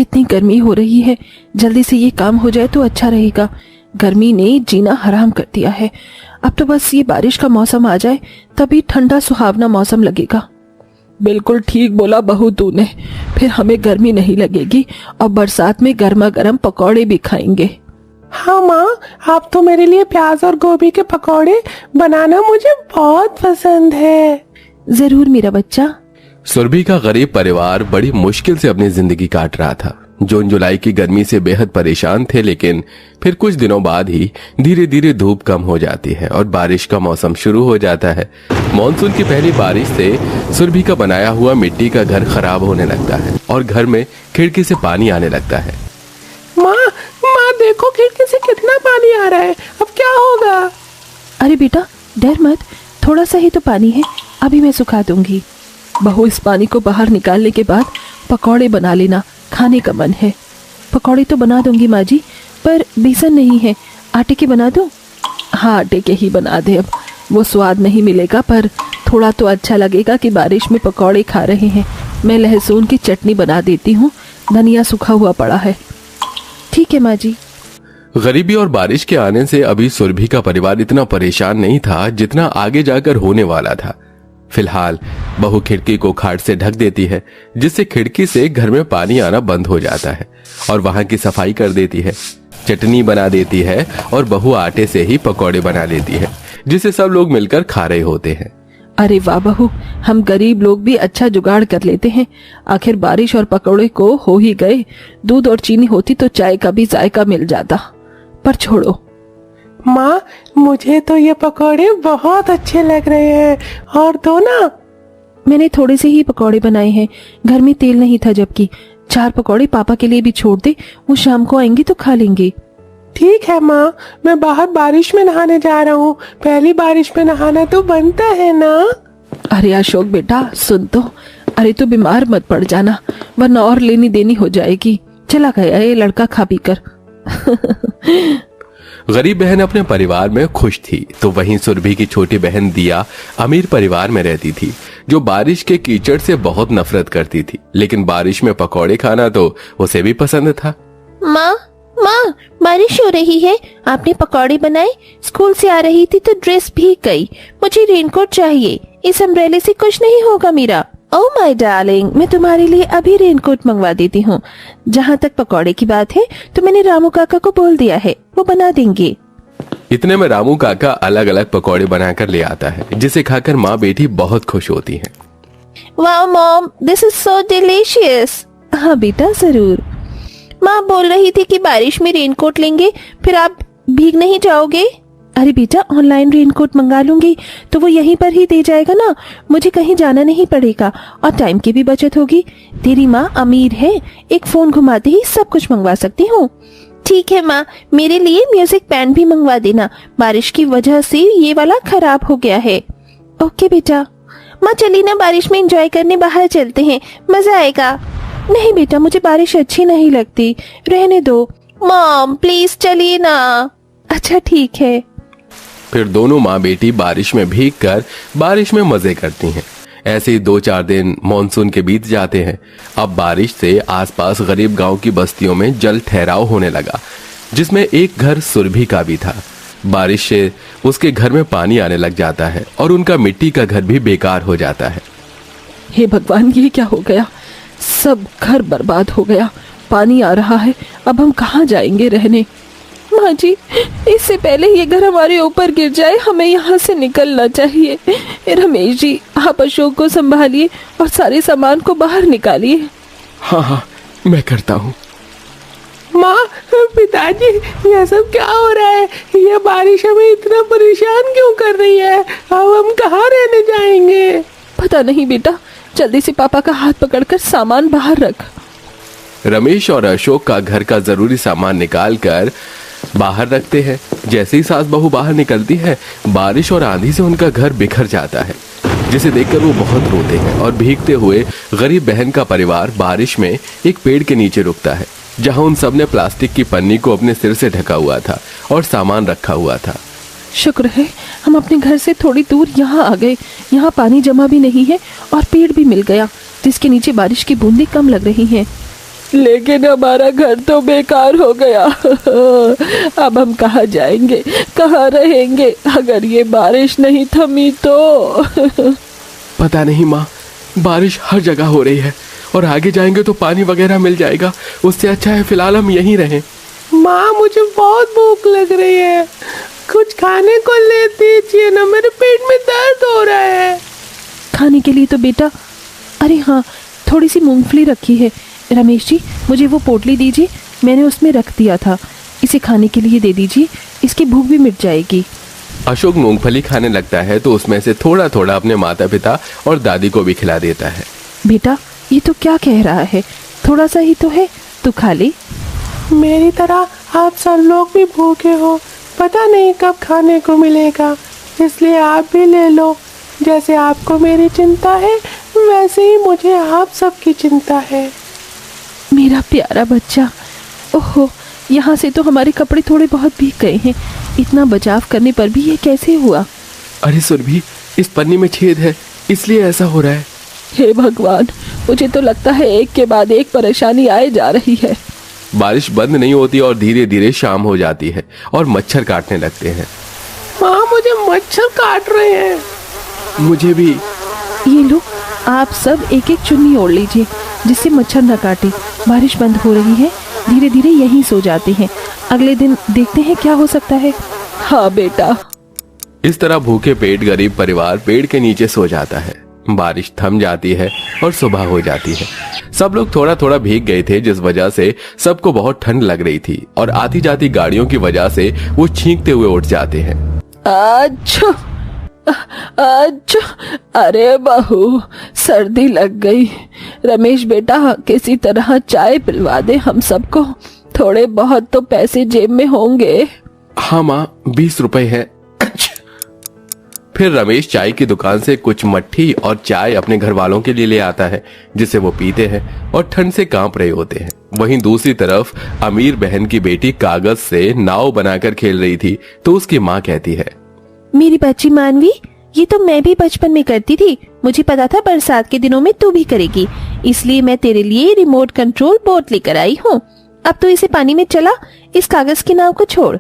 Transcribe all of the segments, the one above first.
कितनी गर्मी हो रही है, जल्दी से ये काम हो जाए तो अच्छा रहेगा। गर्मी ने जीना हराम कर दिया है। अब तो बस ये बारिश का मौसम आ जाए तभी ठंडा सुहावना मौसम लगेगा। बिल्कुल ठीक बोला बहू तूने, फिर हमें गर्मी नहीं लगेगी और बरसात में गर्मा गर्म पकौड़े भी खाएंगे। हाँ माँ, आप तो मेरे लिए प्याज और गोभी के पकौड़े बनाना मुझे बहुत पसंद है। जरूर मेरा बच्चा। सुरभि का गरीब परिवार बड़ी मुश्किल से अपनी जिंदगी काट रहा था। जून जुलाई की गर्मी से बेहद परेशान थे, लेकिन फिर कुछ दिनों बाद ही धीरे धीरे धूप कम हो जाती है और बारिश का मौसम शुरू हो जाता है। मॉनसून की पहली बारिश से सुरभि का बनाया हुआ मिट्टी का घर खराब होने लगता है और घर में खिड़की से पानी आने लगता है। माँ देखो, खिड़की से कितना पानी आ रहा है, अब क्या होगा? अरे बेटा डर मत, थोड़ा सा ही तो पानी है, अभी मैं सुखा दूंगी। बहू, इस पानी को बाहर निकालने के बाद पकौड़े बना लेना, खाने का मन है। पकौड़े तो बना दूंगी माँ जी, पर बेसन नहीं है, आटे के बना दूं? हाँ आटे के ही बना दे। अब वो स्वाद नहीं मिलेगा पर थोड़ा तो अच्छा लगेगा कि बारिश में पकौड़े खा रहे हैं। मैं लहसुन की चटनी बना देती हूँ, धनिया सूखा हुआ पड़ा है। ठीक है माँ जी। गरीबी और बारिश के आने से अभी सुरभि का परिवार इतना परेशान नहीं था जितना आगे जाकर होने वाला था। फिलहाल बहू खिड़की को खाट से ढक देती है, जिससे खिड़की से घर में पानी आना बंद हो जाता है और वहां की सफाई कर देती है, चटनी बना देती है और बहू आटे से ही पकौड़े बना लेती है, जिसे सब लोग मिलकर खा रहे होते हैं। अरे वाह बहू, हम गरीब लोग भी अच्छा जुगाड़ कर लेते हैं। आखिर बारिश और पकौड़े को हो ही गए, दूध और चीनी होती तो चाय का भी जायका मिल जाता। पर छोड़ो माँ, मुझे तो ये पकौड़े बहुत अच्छे लग रहे हैं, और दो ना। मैंने थोड़े से ही पकौड़े बनाए हैं, घर में तेल नहीं था, जबकि 4 पकौड़े पापा के लिए भी छोड़ दे, वो शाम को आएंगे तो खा लेंगे। ठीक है माँ, मैं बाहर बारिश में नहाने जा रहा हूँ, पहली बारिश में नहाना तो बनता है ना। अरे अशोक बेटा सुन तो, अरे तू बीमार मत पड़ जाना, वरना और लेनी देनी हो जाएगी। चला गया ये लड़का खा पी कर। गरीब बहन अपने परिवार में खुश थी, तो वहीं सुरभि की छोटी बहन दिया अमीर परिवार में रहती थी, जो बारिश के कीचड़ से बहुत नफरत करती थी, लेकिन बारिश में पकौड़े खाना तो उसे भी पसंद था। माँ माँ, बारिश हो रही है, आपने पकौड़े बनाए? स्कूल से आ रही थी तो ड्रेस भीग गई, मुझे रेनकोट चाहिए, इस अम्ब्रेले से कुछ नहीं होगा मेरा। ओह माय डार्लिंग, मैं तुम्हारे लिए अभी रेनकोट मंगवा देती हूँ। जहाँ तक पकौड़े की बात है तो मैंने रामू काका को बोल दिया है, वो बना देंगे। इतने में रामू काका अलग अलग पकौड़े बनाकर ले आता है, जिसे खाकर माँ बेटी बहुत खुश होती हैं। Wow mom, this is so delicious. हाँ बेटा जरूर। माँ बोल रही थी कि बारिश में रेनकोट लेंगे, फिर आप भीग नहीं जाओगे? अरे बेटा ऑनलाइन रेनकोट मंगा लूंगी तो वो यहीं पर ही दे जाएगा ना, मुझे कहीं जाना नहीं पड़ेगा और टाइम की भी बचत होगी। तेरी माँ अमीर है, एक फोन घुमाते ही सब कुछ मंगवा सकती हूँ। ठीक है माँ, मेरे लिए म्यूजिक बैंड भी मंगवा देना, बारिश की वजह से ये वाला खराब हो गया है। ओके बेटा। माँ चलिए ना बारिश में एंजॉय करने बाहर चलते हैं, मजा आएगा। नहीं बेटा, मुझे बारिश अच्छी नहीं लगती, रहने दो। मॉम प्लीज चलिए ना। अच्छा ठीक है। फिर दोनों माँ बेटी बारिश में भीगकर बारिश में मजे करती हैं। ऐसे ही 2-4 दिन मॉनसून के बीत जाते हैं। अब बारिश से आसपास गरीब गांव की बस्तियों में जल ठहराव होने लगा, जिसमें एक घर सुरभि का भी था। बारिश से उसके घर में पानी आने लग जाता है और उनका मिट्टी का घर भी बेकार हो जाता है। हे भगवान, ये क्या हो गया, सब घर बर्बाद हो गया, पानी आ रहा है, अब हम कहाँ जाएंगे रहने। माँ जी, इससे पहले ये घर हमारे ऊपर गिर जाए हमें यहाँ से निकलना चाहिए। रमेश जी, आप अशोक को संभालिए और सारे सामान को बाहर निकालिए। हाँ हाँ मैं करता हूँ। माँ, पिताजी, ये सब क्या हो रहा है? ये बारिश हमें इतना परेशान क्यों कर रही है? अब हम कहाँ रहने जाएंगे? पता नहीं बेटा, जल्दी से पापा का हाथ पकड़कर सामान बाहर रख। रमेश और अशोक का घर का जरूरी सामान निकाल कर बाहर रखते हैं। जैसे ही सास बहू बाहर निकलती है, बारिश और आंधी से उनका घर बिखर जाता है, जिसे देखकर वो बहुत रोते हैं और भीगते हुए गरीब बहन का परिवार बारिश में एक पेड़ के नीचे रुकता है, जहां उन सब ने प्लास्टिक की पन्नी को अपने सिर से ढका हुआ था और सामान रखा हुआ था। शुक्र है हम अपने घर से थोड़ी दूर यहाँ आ गए, यहाँ पानी जमा भी नहीं है और पेड़ भी मिल गया, जिसके नीचे बारिश की बूंदें कम लग रही हैं। लेकिन हमारा घर तो बेकार हो गया। अब हम कहाँ जाएंगे, कहाँ रहेंगे अगर ये बारिश नहीं थमी तो। पता नहीं माँ, बारिश हर जगह हो रही है और आगे जाएंगे तो पानी वगैरह मिल जाएगा। उससे अच्छा है फिलहाल हम यहीं रहें। माँ मुझे बहुत भूख लग रही है, कुछ खाने को ले दीजिए ना, मेरे पेट में दर्द हो रहा है। खाने के लिए तो बेटा, अरे हाँ, थोड़ी सी मूंगफली रखी है। रमेश जी, मुझे वो पोटली दीजिए, मैंने उसमें रख दिया था। इसे खाने के लिए दे दीजिए, इसकी भूख भी मिट जाएगी। अशोक मूंगफली खाने लगता है तो उसमें से थोड़ा थोड़ा अपने माता पिता और दादी को भी खिला देता है। बेटा, ये तो क्या कह रहा है, थोड़ा सा ही तो है, तू खा ले। मेरी तरह आप सब लोग भी भूखे हो, पता नहीं कब खाने को मिलेगा, इसलिए आप भी ले लो। जैसे आपको मेरी चिंता है वैसे ही मुझे आप सबकी चिंता है। मेरा प्यारा बच्चा, ओहो, यहाँ से तो हमारे कपड़े थोड़े बहुत भीग गए हैं। इतना बचाव करने पर भी ये कैसे हुआ? अरे सुरभि, इस पन्नी में छेद है इसलिए ऐसा हो रहा है। हे भगवान, मुझे तो लगता है एक के बाद एक परेशानी आए जा रही है। बारिश बंद नहीं होती और धीरे धीरे शाम हो जाती है और मच्छर काटने लगते हैं। माँ मुझे मच्छर काट रहे हैं। मुझे भी। ये लो, आप सब एक एक चुन्नी ओढ़ लीजिए जिससे मच्छर न काटे। बारिश बंद हो रही है, धीरे धीरे यहीं सो जाते हैं, अगले दिन देखते हैं क्या हो सकता है। हाँ बेटा। इस तरह भूखे पेट गरीब परिवार पेड़ के नीचे सो जाता है। बारिश थम जाती है और सुबह हो जाती है। सब लोग थोड़ा थोड़ा भीग गए थे जिस वजह से सबको बहुत ठंड लग रही थी और आती जाती गाड़ियों की वजह से वो छींकते हुए उठ जाते हैं। अच्छा अच्छा, अरे बहू, सर्दी लग गई। रमेश बेटा, किसी तरह चाय पिलवा दे हम सबको, थोड़े बहुत तो पैसे जेब में होंगे। हाँ माँ, 20 रुपए है। फिर रमेश चाय की दुकान से कुछ मट्ठी और चाय अपने घर वालों के लिए ले आता है जिसे वो पीते हैं और ठंड से कांप रहे होते हैं। वहीं दूसरी तरफ अमीर बहन की बेटी कागज से नाव बनाकर खेल रही थी तो उसकी माँ कहती है, मेरी बच्ची मानवी, ये तो मैं भी बचपन में करती थी। मुझे पता था बरसात के दिनों में तू भी करेगी, इसलिए मैं तेरे लिए रिमोट कंट्रोल बोट लेकर आई हूँ। अब तो इसे पानी में चला, इस कागज की नाव को छोड़।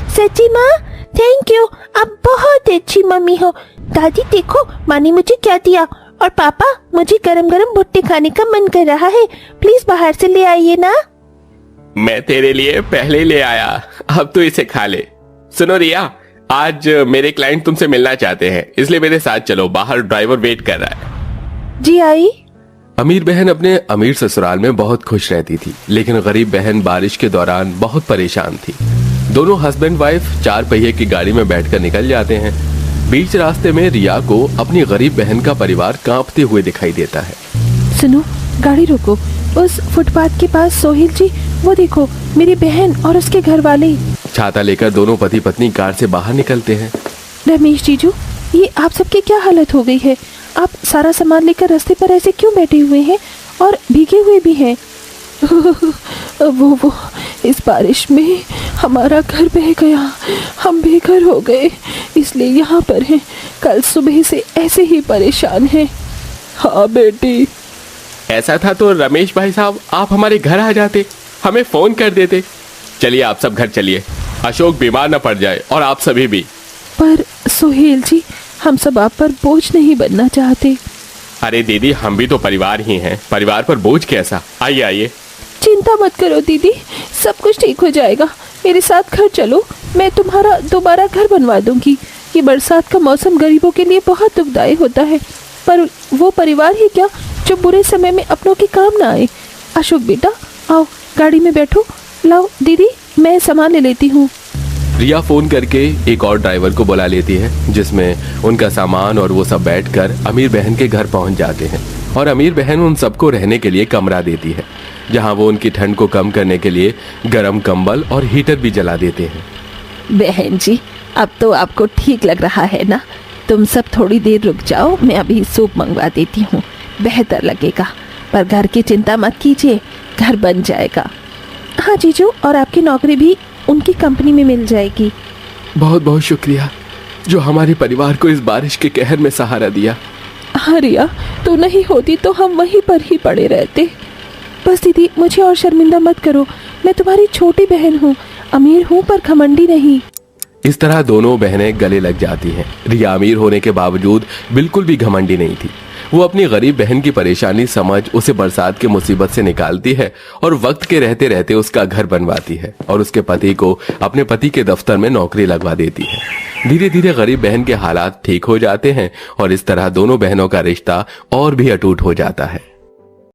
सच्ची माँ, थैंक यू, आप बहुत अच्छी मम्मी हो। दादी देखो, माँ ने मुझे क्या दिया, और पापा, मुझे गरम गरम भुट्टे खाने का मन कर रहा है, प्लीज बाहर से ले आइए ना। मैं तेरे लिए पहले ले आया, अब तो इसे खा ले। सुनो रिया, आज मेरे क्लाइंट तुमसे मिलना चाहते हैं, इसलिए मेरे साथ चलो, बाहर ड्राइवर वेट कर रहा है। जी आई। अमीर बहन अपने अमीर ससुराल में बहुत खुश रहती थी, लेकिन गरीब बहन बारिश के दौरान बहुत परेशान थी। दोनों हस्बैंड वाइफ 4 पहिए की गाड़ी में बैठकर निकल जाते हैं। बीच रास्ते में रिया को अपनी गरीब बहन का परिवार कांपते हुए दिखाई देता है। सुनो, गाड़ी रोको, उस फुटपाथ के पास सोहेल जी, वो देखो, मेरी बहन और उसके घर वाले। छाता लेकर दोनों पति पत्नी कार से बाहर निकलते हैं। रमेश जीजू, ये आप सबकी क्या हालत हो गई है? आप सारा सामान लेकर रास्ते पर ऐसे क्यों बैठे हुए हैं और भीगे हुए भी हैं? वो इस बारिश में हमारा घर बह गया, हम बेघर हो गए, इसलिए यहाँ पर हैं। कल सुबह से ऐसे ही परेशान हैं। हाँ बेटी। ऐसा था तो रमेश भाई साहब, आप हमारे घर आ जाते, हमें फोन कर देते। चलिए आप सब घर चलिए, अशोक बीमार न पड़ जाए और आप सभी भी। पर सोहेल जी, हम सब आप पर बोझ नहीं बनना चाहते। अरे दीदी, हम भी तो परिवार ही हैं, परिवार पर बोझ कैसा? आइए आइए। चिंता मत करो दीदी, सब कुछ ठीक हो जाएगा। मेरे साथ घर चलो, मैं तुम्हारा दोबारा घर बनवा दूंगी। ये बरसात का मौसम गरीबों के लिए बहुत दुखदायी होता है, पर वो परिवार ही क्या जो बुरे समय में अपनों के काम ना आए। अशोक बेटा, आओ गाड़ी में बैठो। लाओ दीदी, मैं सामान ले लेती हूँ। रिया फोन करके एक और ड्राइवर को बुला लेती है जिसमें उनका सामान और वो सब बैठकर अमीर बहन के घर पहुंच जाते हैं और अमीर बहन उन सबको रहने के लिए कमरा देती है, जहां वो उनकी ठंड को कम करने के लिए गर्म कंबल और हीटर भी जला देते हैं। बहन जी, अब तो आपको ठीक लग रहा है ना? तुम सब थोड़ी देर रुक जाओ, मैं अभी सूप मंगवा देती हूँ, बेहतर लगेगा। पर घर की चिंता मत कीजिए, घर बन जाएगा। हाँ जीजू, और आपकी नौकरी भी उनकी कंपनी में मिल जाएगी। बहुत बहुत शुक्रिया जो हमारे परिवार को इस बारिश के कहर में सहारा दिया। हाँ रिया, तू नहीं होती तो हम वहीं पर ही पड़े रहते। बस दीदी, मुझे और शर्मिंदा मत करो। मैं तुम्हारी छोटी बहन हूँ, अमीर हूँ पर घमंडी नहीं। इस तरह दोनों बहनें गले लग जाती हैं। रिया अमीर होने के बावजूद बिल्कुल भी घमंडी नहीं थी। वो अपनी गरीब बहन की परेशानी समझ उसे बरसात की मुसीबत से निकालती है और वक्त के रहते रहते उसका घर बनवाती है और उसके पति को अपने पति के दफ्तर में नौकरी लगवा देती है। धीरे धीरे गरीब बहन के हालात ठीक हो जाते हैं और इस तरह दोनों बहनों का रिश्ता और भी अटूट हो जाता है।